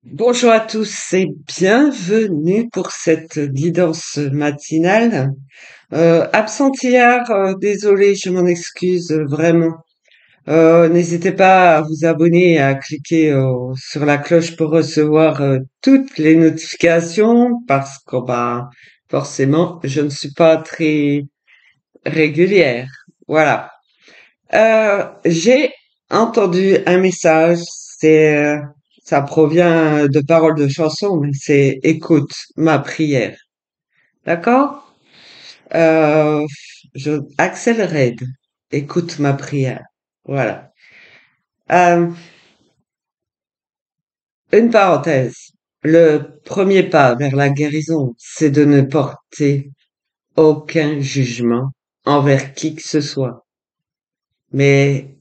Bonjour à tous et bienvenue pour cette guidance matinale. Absente hier, désolé, je m'en excuse vraiment. N'hésitez pas à vous abonner et à cliquer sur la cloche pour recevoir toutes les notifications parce que forcément je ne suis pas très régulière. Voilà. J'ai entendu un message, ça provient de paroles de chansons, mais c'est écoute ma prière. D'accord? Euh, Axel Red, écoute ma prière. Voilà. Euh, une parenthèse. Le premier pas vers la guérison, c'est de ne porter aucun jugement envers qui que ce soit, mais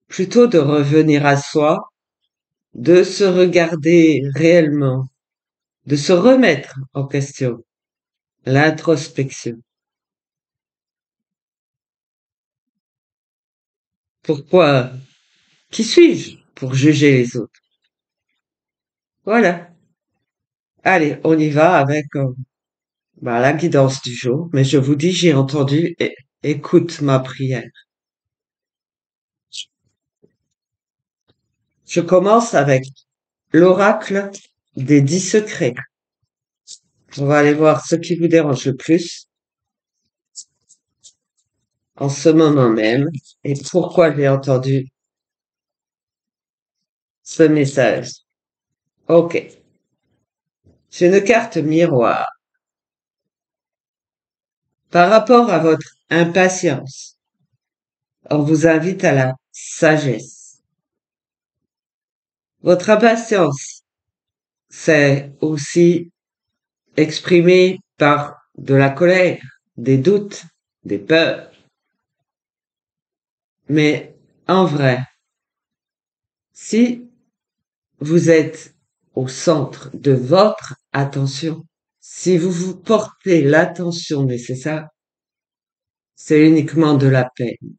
plutôt de revenir à soi, de se regarder réellement, de se remettre en question, l'introspection. Pourquoi? Qui suis-je pour juger les autres? Voilà. Allez, on y va avec la guidance du jour. Mais je vous dis, j'ai entendu, écoute ma prière. Je commence avec l'oracle des 10 secrets. On va aller voir ce qui vous dérange le plus en ce moment même et pourquoi j'ai entendu ce message. Ok. C'est une carte miroir. Par rapport à votre impatience, on vous invite à la sagesse. Votre impatience, c'est aussi exprimé par de la colère, des doutes, des peurs. Mais en vrai, si vous êtes au centre de votre attention, si vous vous portez l'attention nécessaire, c'est uniquement de la peine.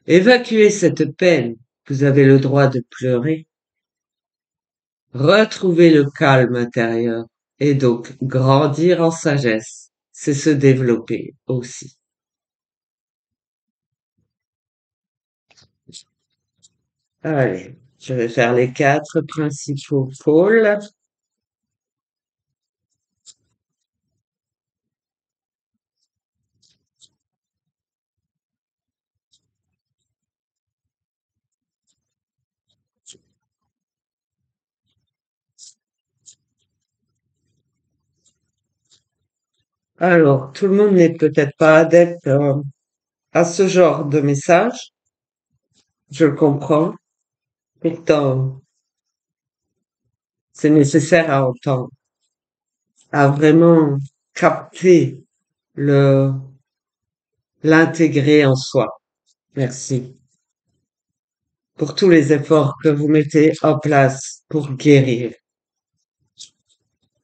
Évacuez cette peine. Vous avez le droit de pleurer. Retrouver le calme intérieur et donc grandir en sagesse, c'est se développer aussi. Allez, je vais faire les 4 principaux pôles. Alors, tout le monde n'est peut-être pas adepte à ce genre de message, je le comprends. Pourtant, c'est nécessaire à entendre, à vraiment capter le, l'intégrer en soi. Merci pour tous les efforts que vous mettez en place pour guérir.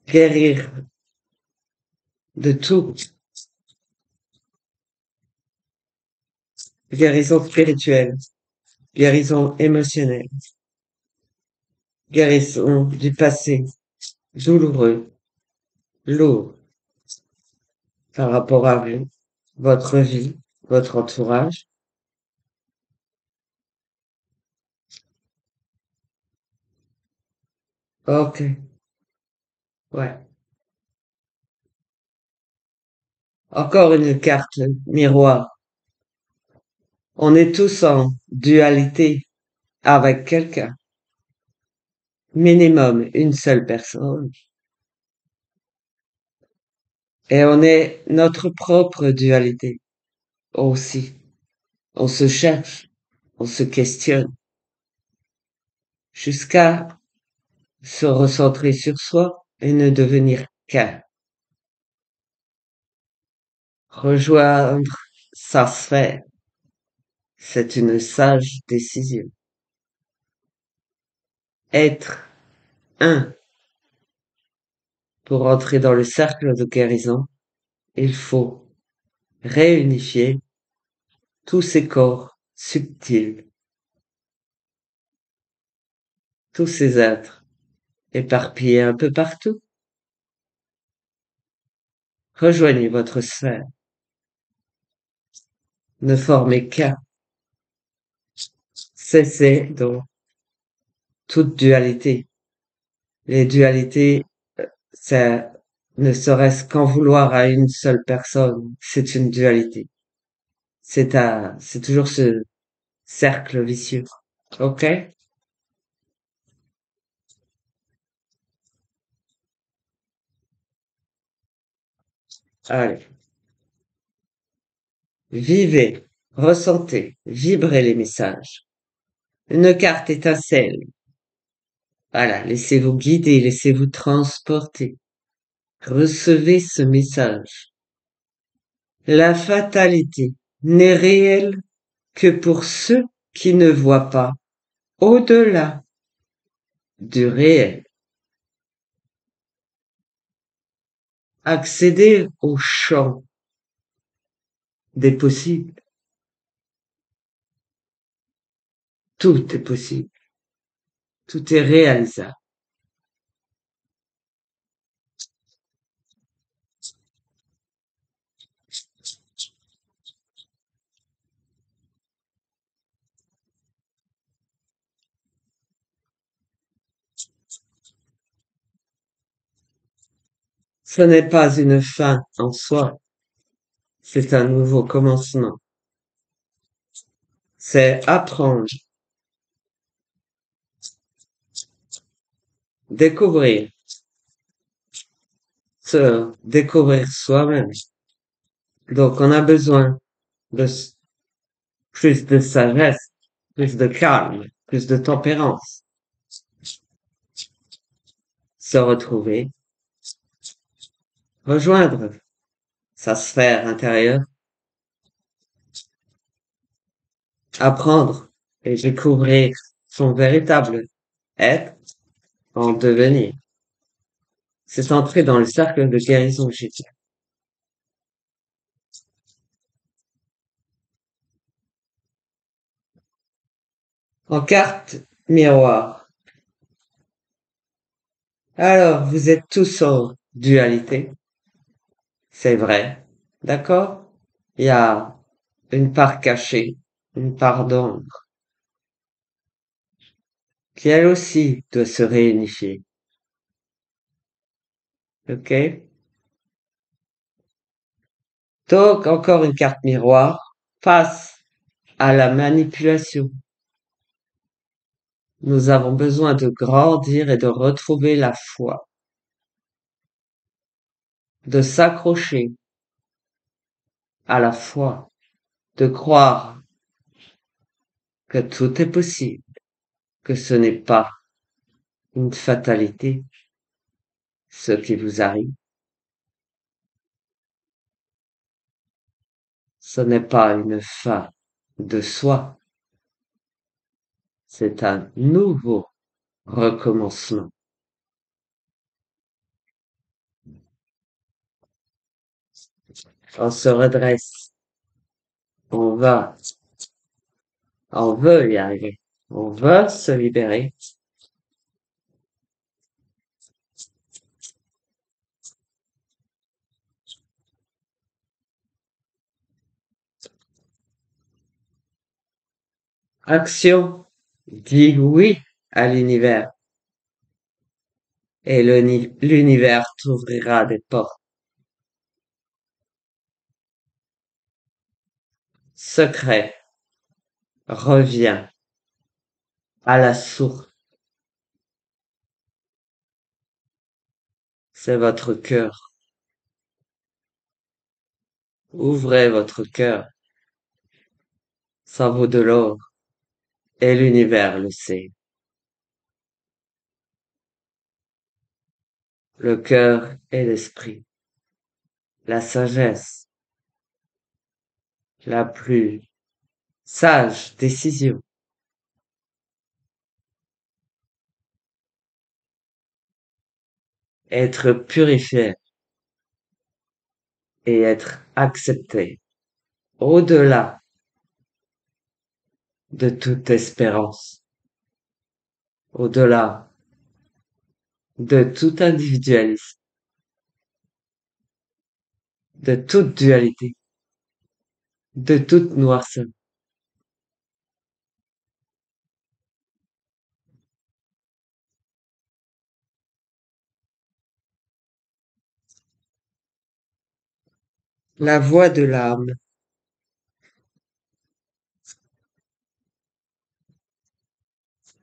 Guérir de tout. Guérison spirituelle, guérison émotionnelle, guérison du passé douloureux, lourd par rapport à vous, votre vie, votre entourage. Ok, ouais. Encore une carte miroir. On est tous en dualité avec quelqu'un. Minimum une seule personne. Et on est notre propre dualité aussi. On se cherche, on se questionne jusqu'à se recentrer sur soi et ne devenir qu'un. Rejoindre sa sphère, c'est une sage décision. Être un pour entrer dans le cercle de guérison, il faut réunifier tous ces corps subtils, tous ces êtres éparpillés un peu partout. Rejoignez votre sphère. Ne formez qu'un. Cessez donc toute dualité. Les dualités, c'est ne serait-ce qu'en vouloir à une seule personne, c'est une dualité. C'est toujours ce cercle vicieux. Ok? Allez. Vivez, ressentez, vibrez les messages. Une carte étincelle. Voilà, laissez-vous guider, laissez-vous transporter. Recevez ce message. La fatalité n'est réelle que pour ceux qui ne voient pas au-delà du réel. Accédez au champ des possibles. Tout est possible. Tout est réalisable. Ce n'est pas une fin en soi, c'est un nouveau commencement. C'est apprendre, découvrir, se découvrir soi-même. Donc on a besoin de plus de sagesse, plus de calme, plus de tempérance. Se retrouver, rejoindre sa sphère intérieure, apprendre et découvrir son véritable être en devenir. C'est entrer dans le cercle de guérison que j'ai dit. En carte miroir. Alors, vous êtes tous en dualité. C'est vrai. D'accord? Il y a une part cachée, une part d'ombre, qui elle aussi doit se réunifier. Ok? Donc, encore une carte miroir face à la manipulation. Nous avons besoin de grandir et de retrouver la foi, de s'accrocher à la foi, de croire que tout est possible, que ce n'est pas une fatalité, ce qui vous arrive. Ce n'est pas une fin de soi, c'est un nouveau recommencement. On se redresse, on va, on veut y arriver, on veut se libérer. Action, dis oui à l'univers et l'univers t'ouvrira des portes. Secret, reviens à la source, c'est votre cœur. Ouvrez votre cœur, ça vaut de l'or et l'univers le sait. Le cœur et l'esprit, la sagesse, la plus sage décision. Être purifié et être accepté au-delà de toute espérance, au-delà de tout individualisme, de toute dualité, de toute noirceur. La voix de l'âme.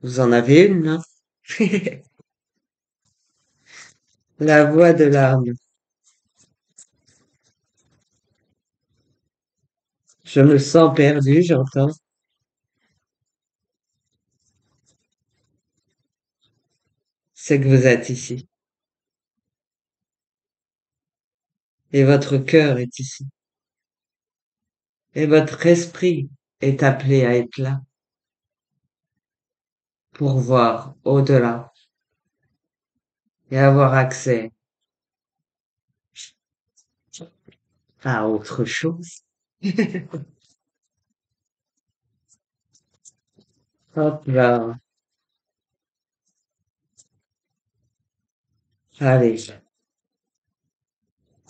Vous en avez une, là? La voix de l'âme. Je me sens perdu, j'entends. C'est que vous êtes ici. Et votre cœur est ici. Et votre esprit est appelé à être là pour voir au-delà et avoir accès à autre chose. Hop là. Allez.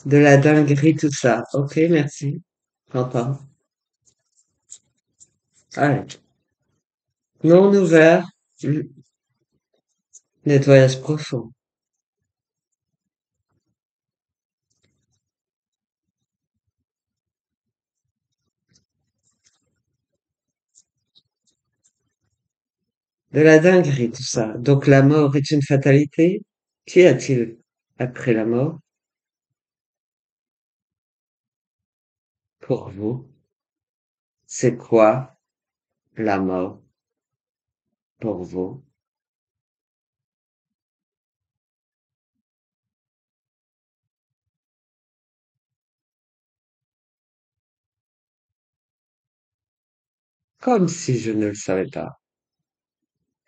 De la dinguerie, tout ça. Ok, merci. J'entends. Allez. Non ouvert. Nettoyage profond. De la dinguerie, tout ça. Donc la mort est une fatalité? Qu'y a-t-il après la mort pour vous? C'est quoi la mort pour vous? Comme si je ne le savais pas.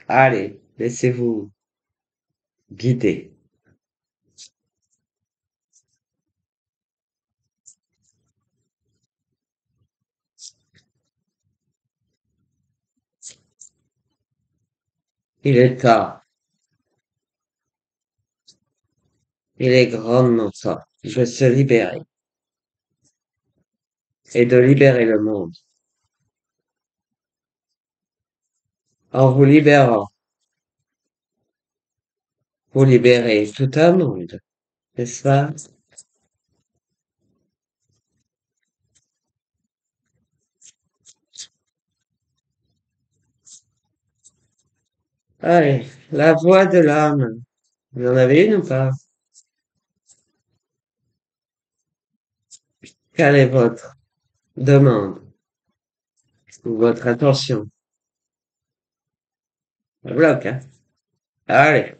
Allez, laissez-vous guider. Il est tard. Il est grandement temps de se libérer et de libérer le monde. En vous libérant, vous libérez tout un monde, n'est-ce pas? Allez, la voix de l'âme. Vous en avez une ou pas? Quelle est votre demande ou votre intention? Bloc, hein? Allez,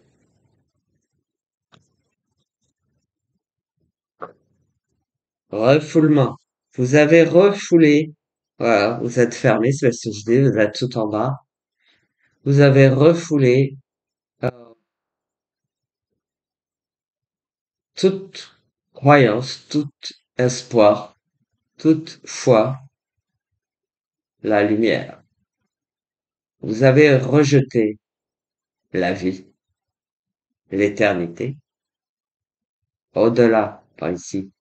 refoulement. Vous avez refoulé. Voilà, vous êtes fermé, c'est ce que je dis, vous êtes tout en bas. Vous avez refoulé euh, toute croyance, tout espoir, toute foi, la lumière. Vous avez rejeté la vie, l'éternité, au-delà, par ici.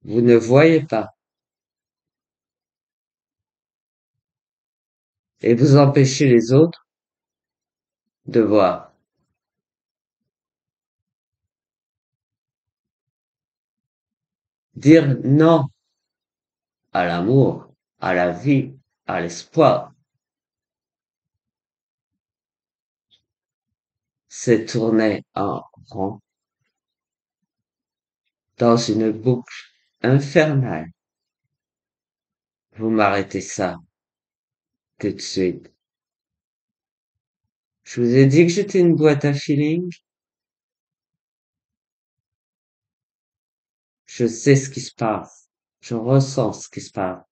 Vous ne voyez pas et vous empêchez les autres de voir. Dire non à l'amour, à la vie, à l'espoir, c'est tourner en rond dans une boucle infernale. Vous m'arrêtez ça tout de suite. Je vous ai dit que j'étais une boîte à feeling. Je sais ce qui se passe. Je ressens ce qui se passe.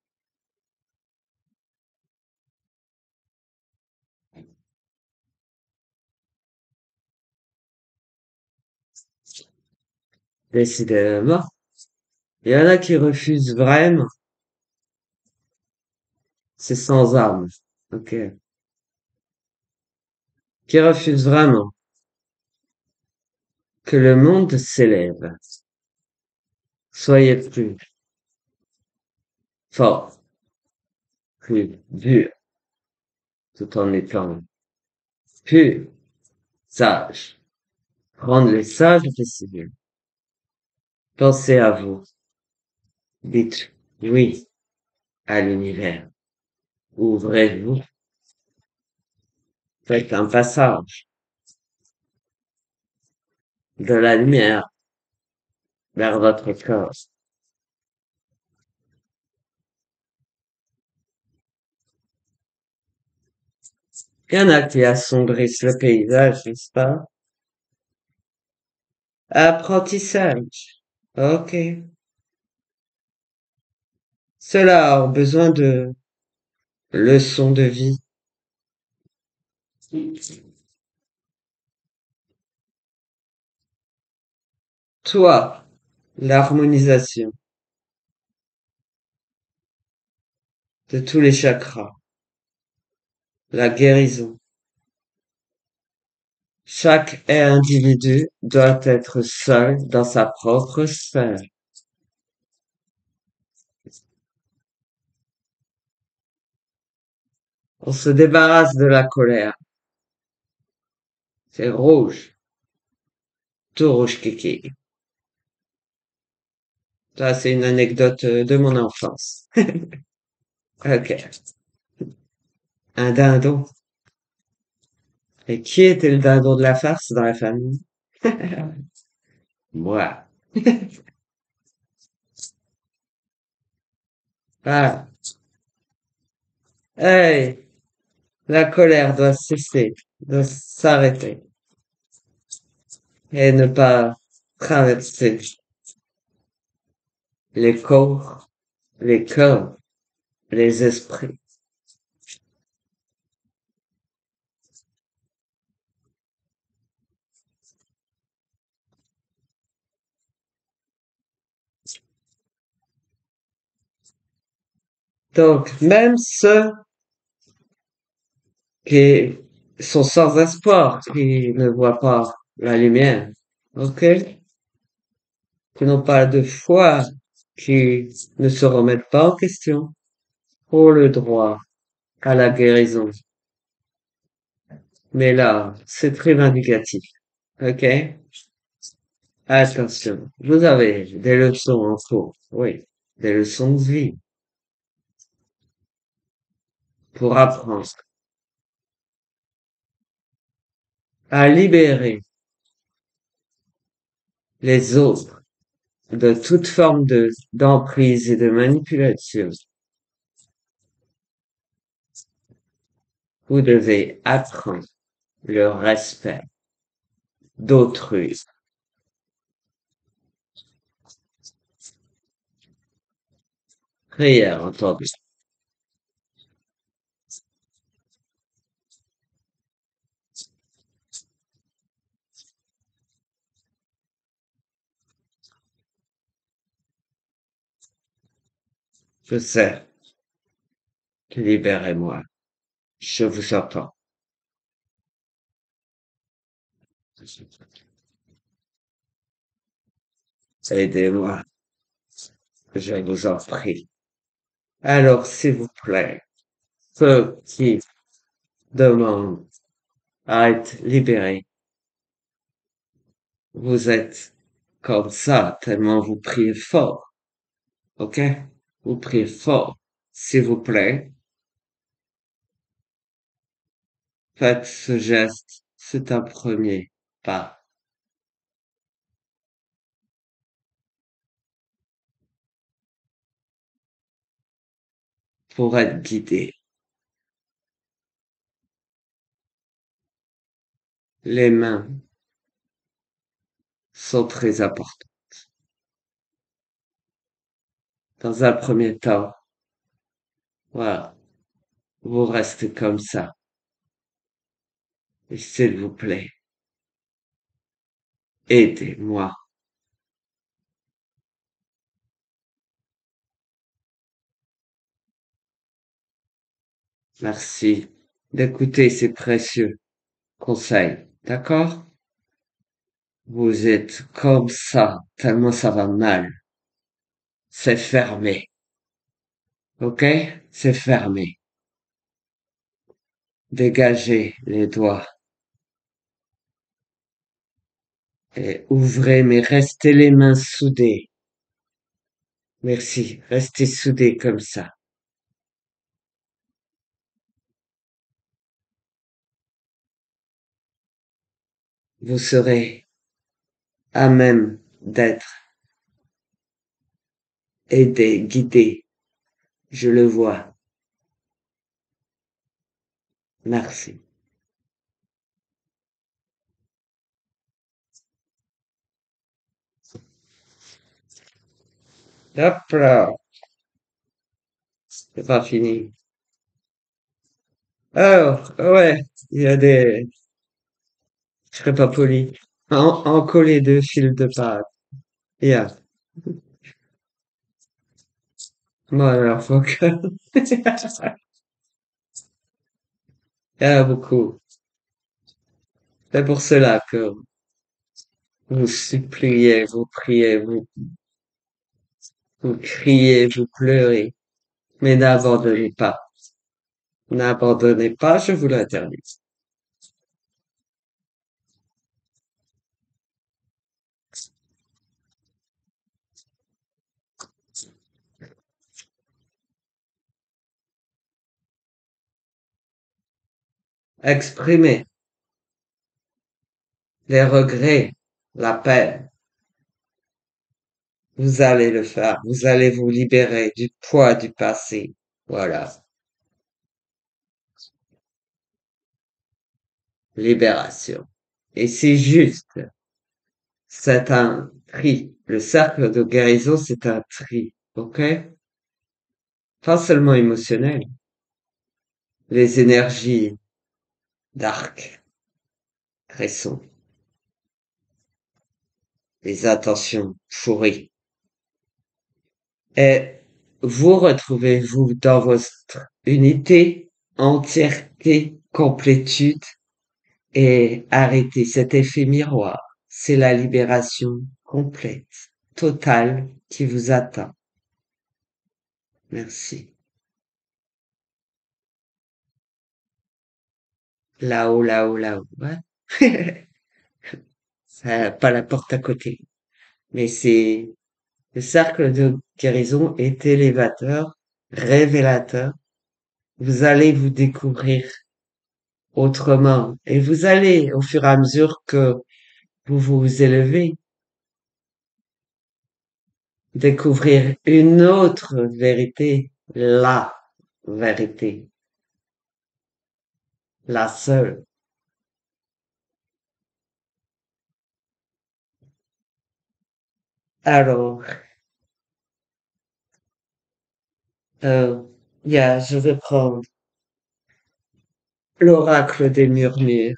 Décidément. Il y en a qui refusent vraiment. C'est sans armes. Ok. Qui refuse vraiment que le monde s'élève. Soyez plus fort, plus dur, tout en étant plus sage. Rendre les sages décisions. Pensez à vous. Dites oui à l'univers. Ouvrez-vous. Faites un passage de la lumière vers votre corps. Il y en a qui assombrissent le paysage, n'est-ce pas? Apprentissage. Ok. Ceux-là ont besoin de leçons de vie. Toi, l'harmonisation de tous les chakras, la guérison. Chaque individu doit être seul dans sa propre sphère. On se débarrasse de la colère. C'est rouge, tout rouge kiki. Ça, c'est une anecdote de mon enfance. Ok. Un dindon. Et qui était le dindon de la farce dans la famille? Moi. Ah. Hey, la colère doit cesser, doit s'arrêter et ne pas traverser les corps, les cœurs, les esprits. Donc, même ceux qui sont sans espoir, qui ne voient pas la lumière, ok, qui n'ont pas de foi, qui ne se remettent pas en question, ont le droit à la guérison. Mais là, c'est très vindicatif, ok? Attention, vous avez des leçons en cours, oui, des leçons de vie pour apprendre à libérer les autres de toute forme de d'emprise et de manipulation. Vous devez apprendre le respect d'autrui. Prière entendue. Je sais, libérez-moi. Je vous entends. Aidez-moi, je vous en prie. Alors, s'il vous plaît, ceux qui demandent à être libérés, vous êtes comme ça, tellement vous priez fort, ok? Vous priez fort. S'il vous plaît, faites ce geste. C'est un premier pas pour être guidé. Les mains sont très importantes. Dans un premier temps, voilà, vous restez comme ça. Et s'il vous plaît, aidez-moi. Merci d'écouter ces précieux conseils. D'accord? Vous êtes comme ça, tellement ça va mal. C'est fermé. Ok? C'est fermé. Dégagez les doigts et ouvrez, mais restez les mains soudées. Merci. Restez soudés comme ça. Vous serez à même d'être aidé, guidé. Je le vois. Merci. Hop là. C'est pas fini. Alors, ouais, il y a des, je serais pas poli. En coller deux fils de pâte. Yeah. Bon, alors, faut que, il y en a beaucoup. C'est pour cela que vous suppliez, vous priez, vous criez, vous pleurez. Mais n'abandonnez pas. N'abandonnez pas, je vous l'interdis. Exprimez les regrets, la peine. Vous allez le faire. Vous allez vous libérer du poids du passé. Voilà. Libération. Et c'est juste. C'est un tri. Le cercle de guérison, c'est un tri. OK? Pas seulement émotionnel. Les énergies dark, cresson, les intentions pourries. Et vous retrouvez-vous dans votre unité, entièreté, complétude et arrêtez cet effet miroir. C'est la libération complète, totale qui vous atteint. Merci. Là-haut, là-haut, là-haut. Ouais. Ça, pas la porte à côté. Mais c'est, le cercle de guérison est élévateur, révélateur. Vous allez vous découvrir autrement. Et vous allez, au fur et à mesure que vous vous élevez, découvrir une autre vérité, la vérité, la seule. Alors, euh, je vais prendre l'oracle des murmures.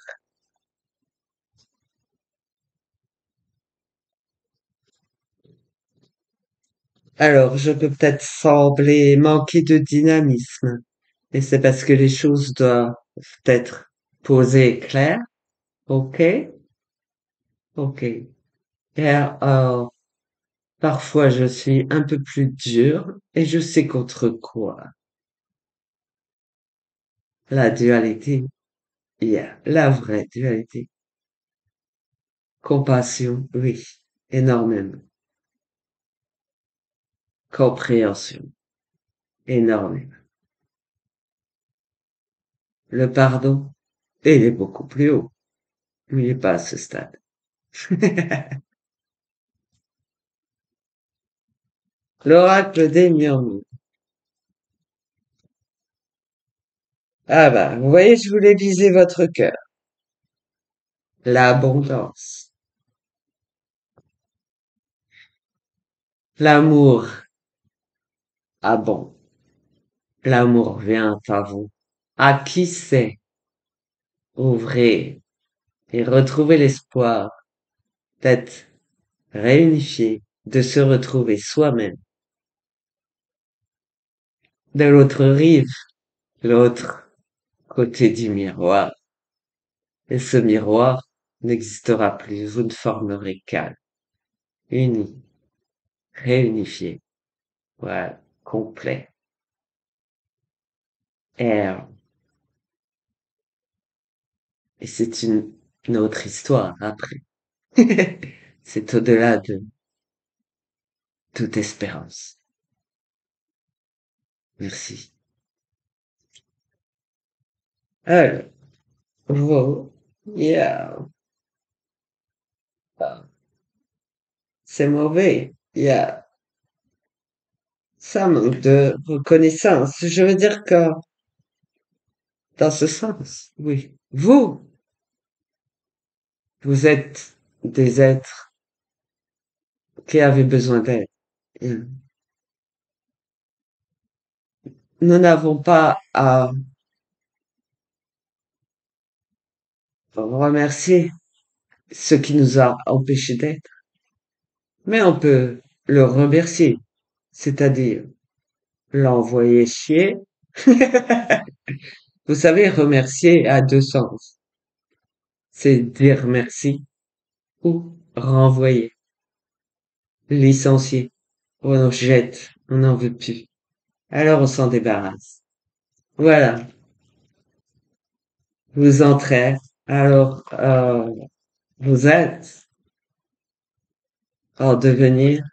Alors, je peux peut-être sembler manquer de dynamisme, et c'est parce que les choses doivent être posées et claires. Ok, ok. Et, parfois, je suis un peu plus dur et je sais contre quoi. La dualité, la vraie dualité. Compassion, oui, énormément. Compréhension, énormément. Le pardon, il est beaucoup plus haut, mais il n'est pas à ce stade. L'oracle des murmures. Ah bah, vous voyez, je voulais viser votre cœur. L'abondance, l'amour. Ah bon, l'amour vient à vous. À qui sait ouvrir et retrouver l'espoir d'être réunifié, de se retrouver soi-même. De l'autre rive, l'autre. côté du miroir. Et ce miroir n'existera plus. Vous ne formerez qu'un, uni, réunifié, voilà, complet. Et, et c'est une autre histoire après. C'est au-delà de toute espérance. Merci. Alors, wow, yeah, c'est mauvais. Yeah, ça manque de reconnaissance. Je veux dire que, dans ce sens, oui. Vous êtes des êtres qui avaient besoin d'aide. Et nous n'avons pas à remercier ce qui nous a empêchés d'être, mais on peut le remercier, c'est-à-dire l'envoyer chier. Vous savez, remercier a deux sens. C'est dire merci ou renvoyer, licencier. On jette, on n'en veut plus. Alors on s'en débarrasse. Voilà, vous entrez. Alors, vous êtes en devenir,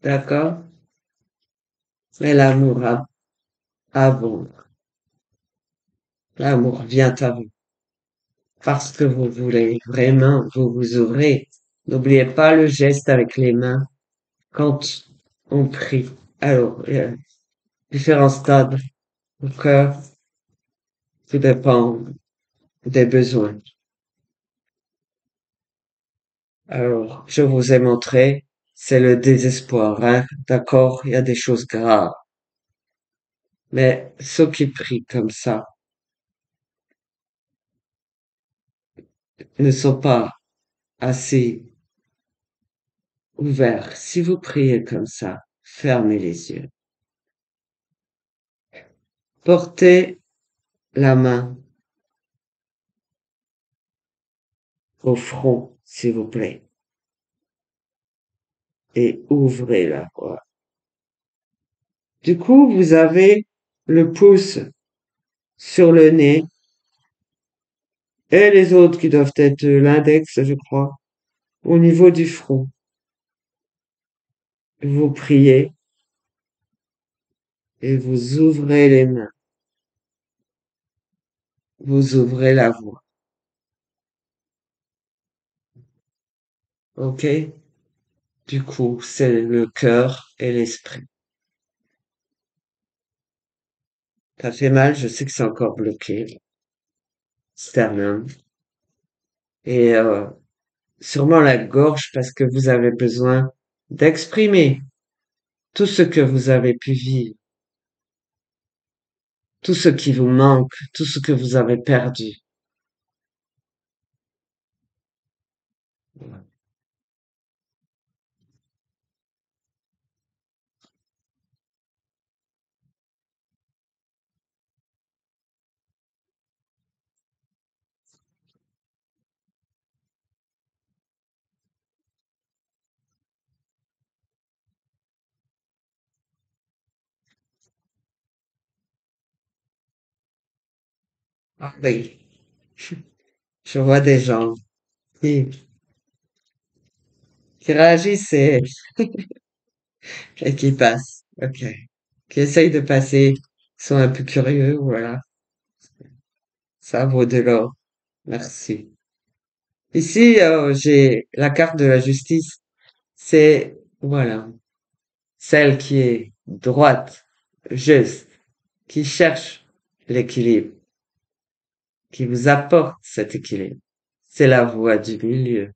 d'accord? Mais l'amour abonde. L'amour vient à vous. Parce que vous voulez vraiment, vous vous ouvrez. N'oubliez pas le geste avec les mains quand on prie. Alors, il y a différents stades au cœur, tout dépend des besoins. Alors, je vous ai montré, c'est le désespoir, hein. D'accord, il y a des choses graves. Mais ceux qui prient comme ça ne sont pas assez ouverts. Si vous priez comme ça, fermez les yeux. Portez la main au front, s'il vous plaît, et ouvrez la voie. Du coup, vous avez le pouce sur le nez et les autres qui doivent être l'index, je crois, au niveau du front. Vous priez et vous ouvrez les mains. Vous ouvrez la voie. OK? Du coup, c'est le cœur et l'esprit. Ça fait mal, je sais que c'est encore bloqué. Sternum. Et sûrement la gorge parce que vous avez besoin d'exprimer tout ce que vous avez pu vivre, tout ce qui vous manque, tout ce que vous avez perdu. Ah oui, je vois des gens qui, qui réagissent et qui passent. Ok. Qui essayent de passer, sont un peu curieux, voilà. Ça vaut de l'or. Merci. Ici, j'ai la carte de la justice. C'est, voilà, celle qui est droite, juste, qui cherche l'équilibre, qui vous apporte cet équilibre. C'est la voie du milieu.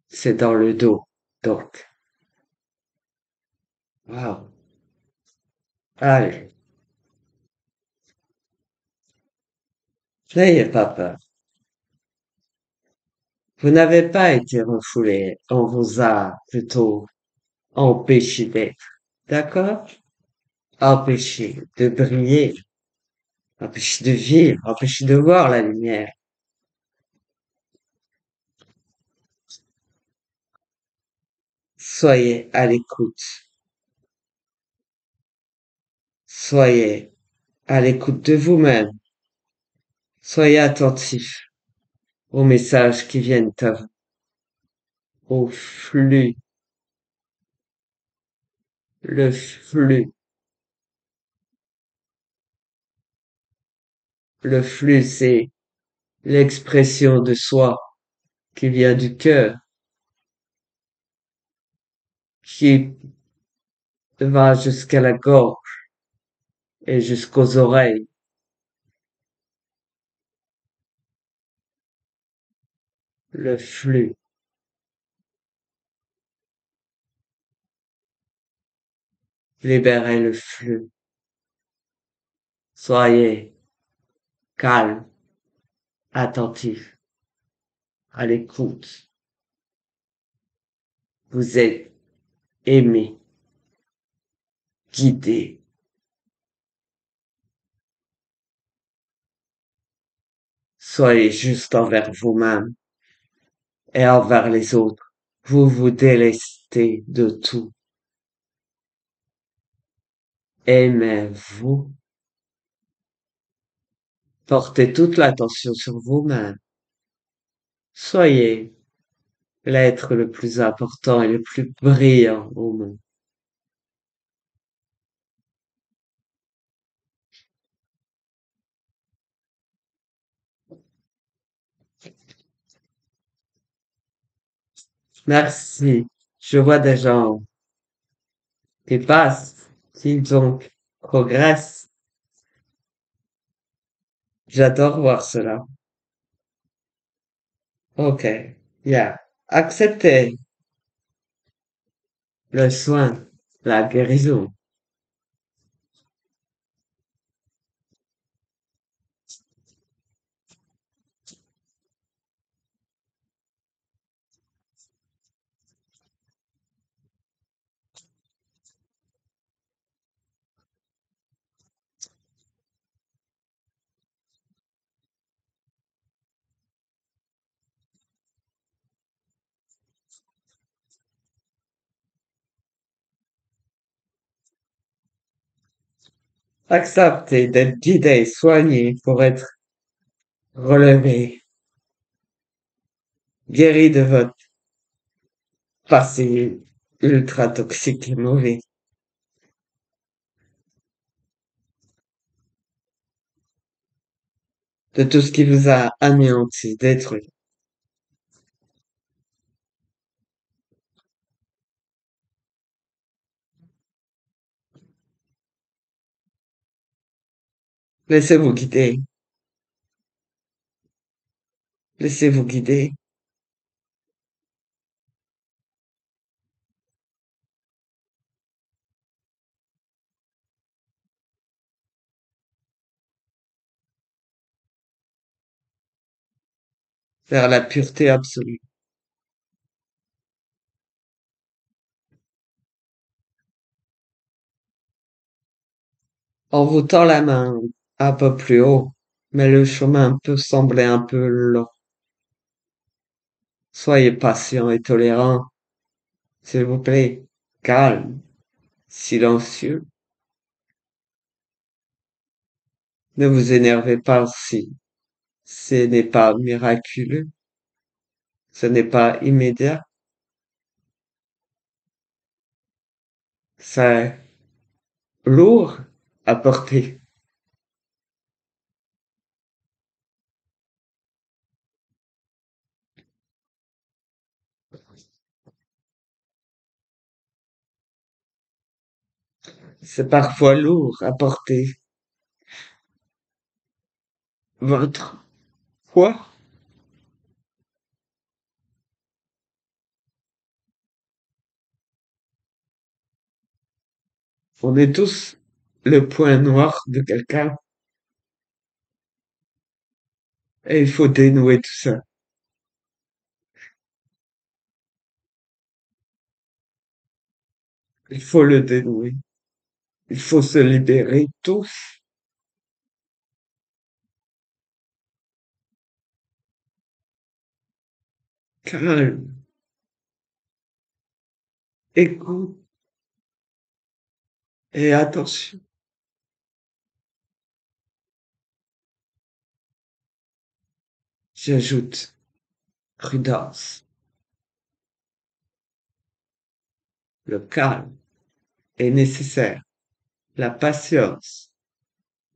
C'est dans le dos. Donc, waouh. Allez, n'ayez pas peur. Vous n'avez pas été refoulé, on vous a plutôt empêché d'être. D'accord? Empêché de briller, empêché de vivre, empêché de voir la lumière. Soyez à l'écoute. Soyez à l'écoute de vous-même. Soyez attentif aux messages qui viennent à vous, au flux, le flux. Le flux, c'est l'expression de soi qui vient du cœur, qui va jusqu'à la gorge et jusqu'aux oreilles. Le flux. Libérez le flux. Soyez calme, attentif, à l'écoute. Vous êtes aimé, guidé. Soyez juste envers vous-même et envers les autres. Vous vous délestez de tout. Aimez-vous. Portez toute l'attention sur vous-même. Soyez l'être le plus important et le plus brillant au monde. Merci. Je vois des gens qui passent, qui donc progressent. J'adore voir cela. Ok. Yeah. Acceptez le soin, la guérison. Acceptez d'être guidé, soigné pour être relevé, guéri de votre passé ultra toxique et mauvais, de tout ce qui vous a anéanti, détruit. Laissez-vous guider. Laissez-vous guider vers la pureté absolue. On vous tend la main un peu plus haut, mais le chemin peut sembler un peu long. Soyez patient et tolérant, s'il vous plaît. Calme, silencieux. Ne vous énervez pas si ce n'est pas miraculeux, ce n'est pas immédiat. C'est lourd à porter. C'est parfois lourd à porter. Votre poids, on est tous le point noir de quelqu'un et il faut dénouer tout ça. Il faut le dénouer. Il faut se libérer tous. Calme. Écoute et attention. J'ajoute prudence. Le calme est nécessaire. La patience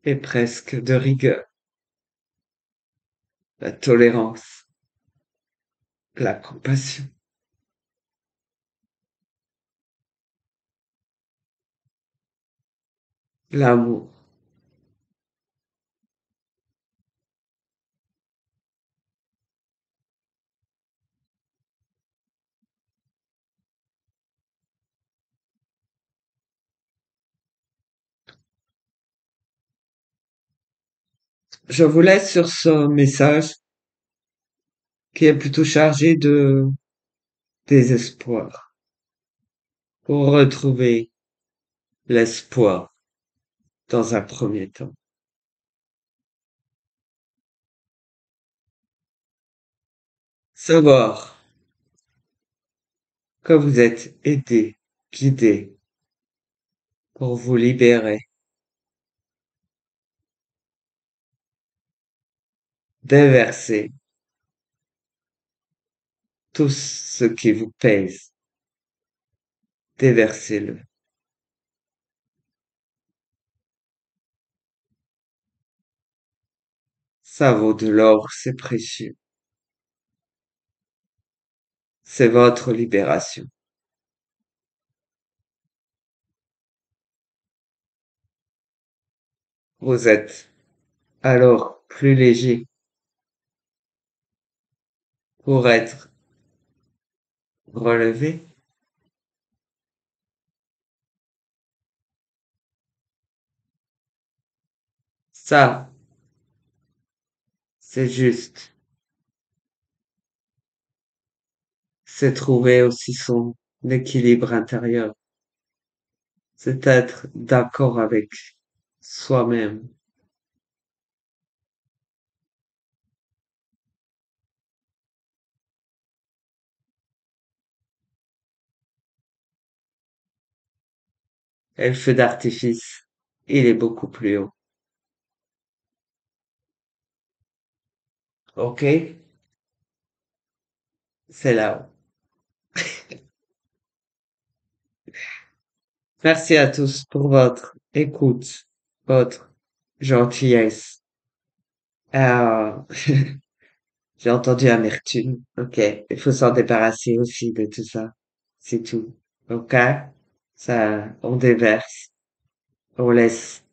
est presque de rigueur. La tolérance, la compassion, l'amour. Je vous laisse sur ce message qui est plutôt chargé de désespoir pour retrouver l'espoir dans un premier temps. Savoir que vous êtes aidé, guidé pour vous libérer, déverser tout ce qui vous pèse, déversez-le. Ça vaut de l'or, c'est précieux. C'est votre libération. Vous êtes alors plus léger pour être relevé. Ça, c'est juste. C'est trouver aussi son équilibre intérieur. C'est être d'accord avec soi-même. Et le feu d'artifice, il est beaucoup plus haut. OK? C'est là-haut. Merci à tous pour votre écoute, votre gentillesse. Ah, j'ai entendu amertume. OK. Il faut s'en débarrasser aussi de tout ça. C'est tout. OK? Ça, on déverse. On laisse.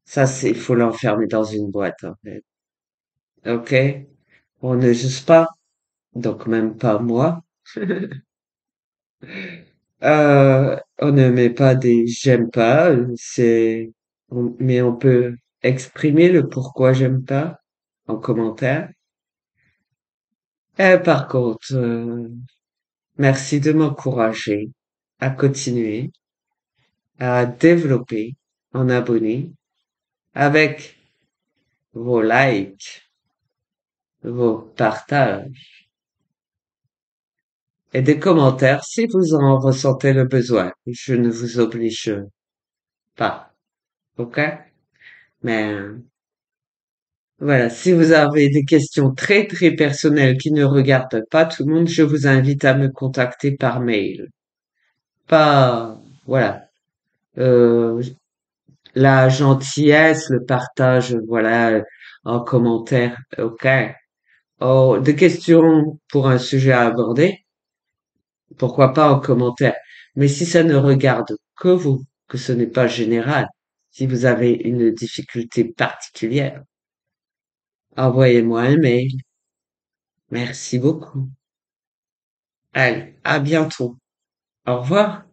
Ça, c'est, il faut l'enfermer dans une boîte, en fait. OK? On ne juge pas. Donc, même pas moi. On ne met pas des j'aime pas. Mais on peut exprimer le pourquoi j'aime pas en commentaire. Par contre, merci de m'encourager à continuer, à développer en abonné avec vos likes, vos partages et des commentaires si vous en ressentez le besoin. Je ne vous oblige pas, ok? Mais voilà, si vous avez des questions très très personnelles qui ne regardent pas tout le monde, je vous invite à me contacter par mail. Pas, voilà. Euh, la gentillesse, le partage, voilà, en commentaire, ok. Oh, des questions pour un sujet à aborder, pourquoi pas en commentaire. Mais si ça ne regarde que vous, que ce n'est pas général, si vous avez une difficulté particulière, envoyez-moi un mail. Merci beaucoup. Allez, à bientôt. Au revoir.